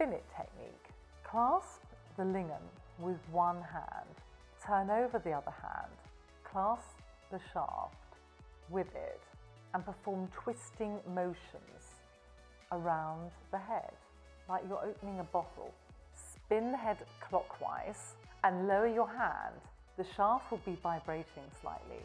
spin it technique. Clasp the lingam with one hand, turn over the other hand, clasp the shaft with it and perform twisting motions around the head, like you're opening a bottle. Spin the head clockwise and lower your hand. The shaft will be vibrating slightly.